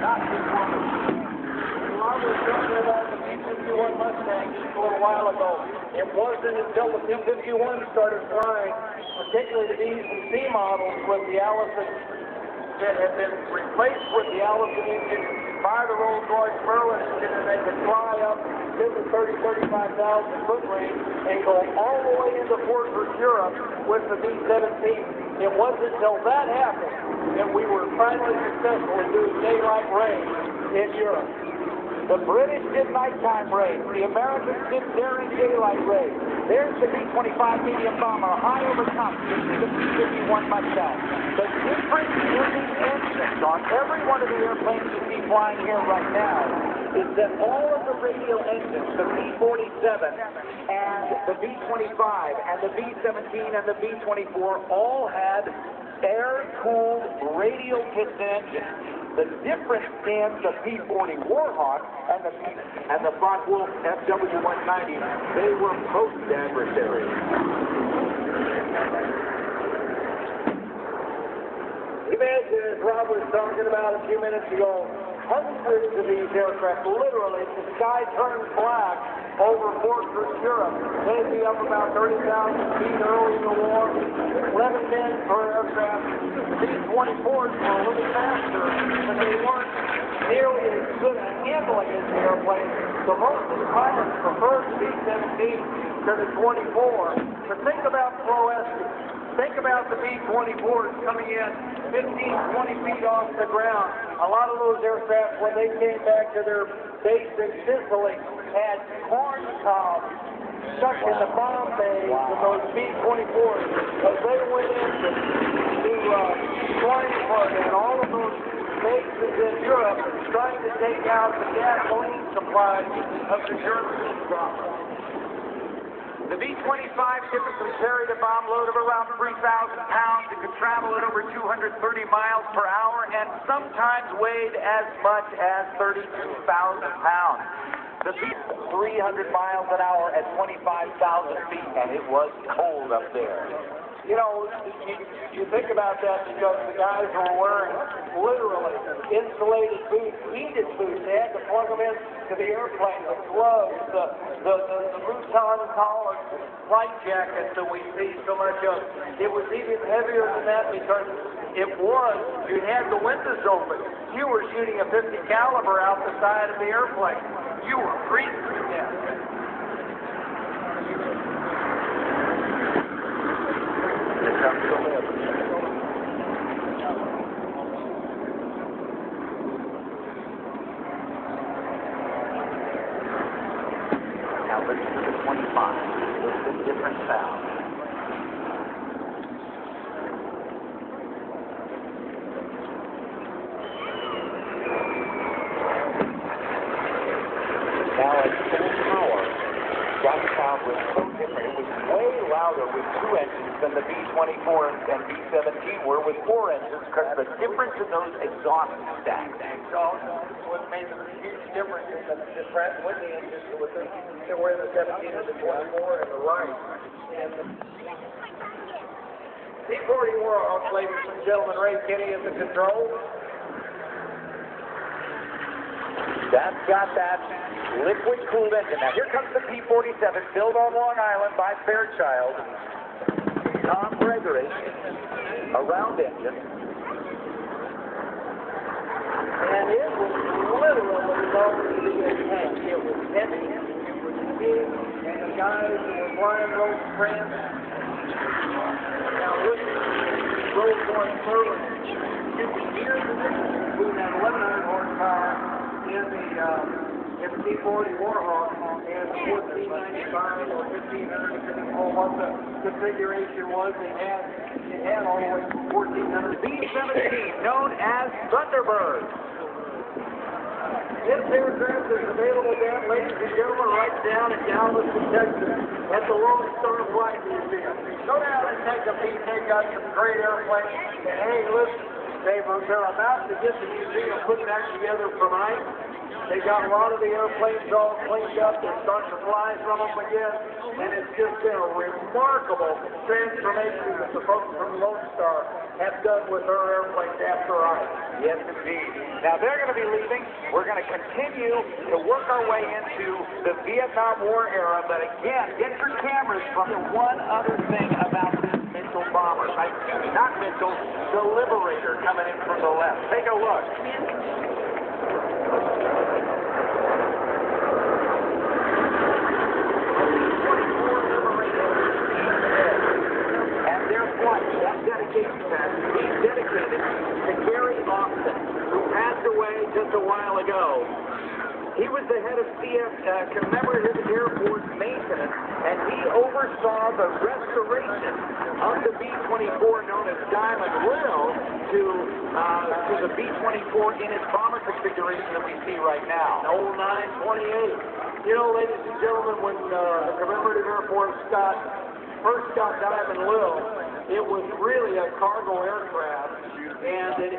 not B-1. I was talking about the B-51 Mustang just a little while ago. It wasn't until the B-51 started flying, particularly the B's and C models with the Allison, that had been replaced with the Allison engine by the Rolls-Royce Merlin engine, and they could fly up to the 35,000 foot range and go all the way into Fort Worth, Europe with the B-17. It wasn't until that happened that we were finally successful in doing daylight range in Europe. The British did nighttime range. The Americans did daring daylight range. There's the B-25 medium bomber high over top. You see the B-51 Mustang. The difference in the engines on every one of the airplanes you see flying here right now is that all of the radial engines, the B-47 and the B-25 and the B-17 and the B-24, all had air-cooled radial piston engines. The difference in the P-40 Warhawk and the Focke-Wulf FW-190, they were potent adversaries. Imagine, as Rob was talking about a few minutes ago, hundreds of these aircraft, literally, the sky turns black over Fort Worth, Europe. They'd be up about 30,000 feet early in the war, 11 men per aircraft. B-24s were a little faster, but they weren't nearly as good at handling as the airplane. So most of the pilots preferred the B-17 to the 24. But think about prowess. Think about the B-24s coming in 15, 20 feet off the ground. A lot of those aircraft, when they came back to their base in Sicily, had corn cobs stuck in the bomb bays of those B-24s as they went into Frankfurt and all of those bases in Europe trying to take out the gasoline supplies of the Germans. The B-25 typically carried a bomb load of around 3,000 pounds. It could travel at over 230 miles per hour and sometimes weighed as much as 32,000 pounds. The B-300 miles an hour at 25,000 feet, and it was cold up there. You know, you think about that because the guys were wearing literally insulated boots, heated boots. They had to plug them into the airplane, the gloves, the Mouton collar, flight jackets that we see so much of. It was even heavier than that because you had the windows open. You were shooting a 50 caliber out the side of the airplane. You were freezing to death. Now listen to the 25. It's a different sound. Now at full power, that sound was so different. It was way louder with two engines than the B-24 and B-17 were with four engines because of the difference in those exhaust stacks. Exhaust what made a huge difference in the Pratt & Whitney engines that were in the 17 and the 24 and the right. And the P-40 Warhawk, ladies and gentlemen, Ray Kenny at the controls. That's got that liquid-cooled engine. Now here comes the P-47, built on Long Island by Fairchild. Tom Gregory, a round engine. And it was literally low to the tank. It was heavy, it was big, and the guys who were flying those friends. Now this Rolls-Royce Merlin, you can hear the difference between that 1,100 horsepower in the P-40 Warhawk and the 1495 or 1500, depending on what the configuration was. It had all the way to 1400. B-17, known as Thunderbird. This aircraft is available down, ladies and gentlemen, right down in Galveston, Texas, at the Lone Star Flight Museum. Go down and take a peek. They've got some great airplanes. And hey, listen, they're about to get the museum put back together for night. They got a lot of the airplanes all cleaned up. They're starting to fly some of them again. And it's just been a remarkable transformation that the folks from Lone Star have done with their airplanes after ice. Yes, indeed. Now, they're going to be leaving. We're going to continue to work our way into the Vietnam War era. But again, get your cameras from the one other thing about this Mitchell bomber. Not Mitchell, the Liberator coming in from the left. Take a look. And their flight, that dedication test, he's dedicated to Gary Austin, who passed away just a while ago. He was the head of commemorative Air Force maintenance, and he oversaw the restoration of the B-24 known as Diamond Will to the B-24 in its bomber configuration that we see right now. Old 928. You know, ladies and gentlemen, when the commemorative Air Force first got Diamond Will, it was really a cargo aircraft, and it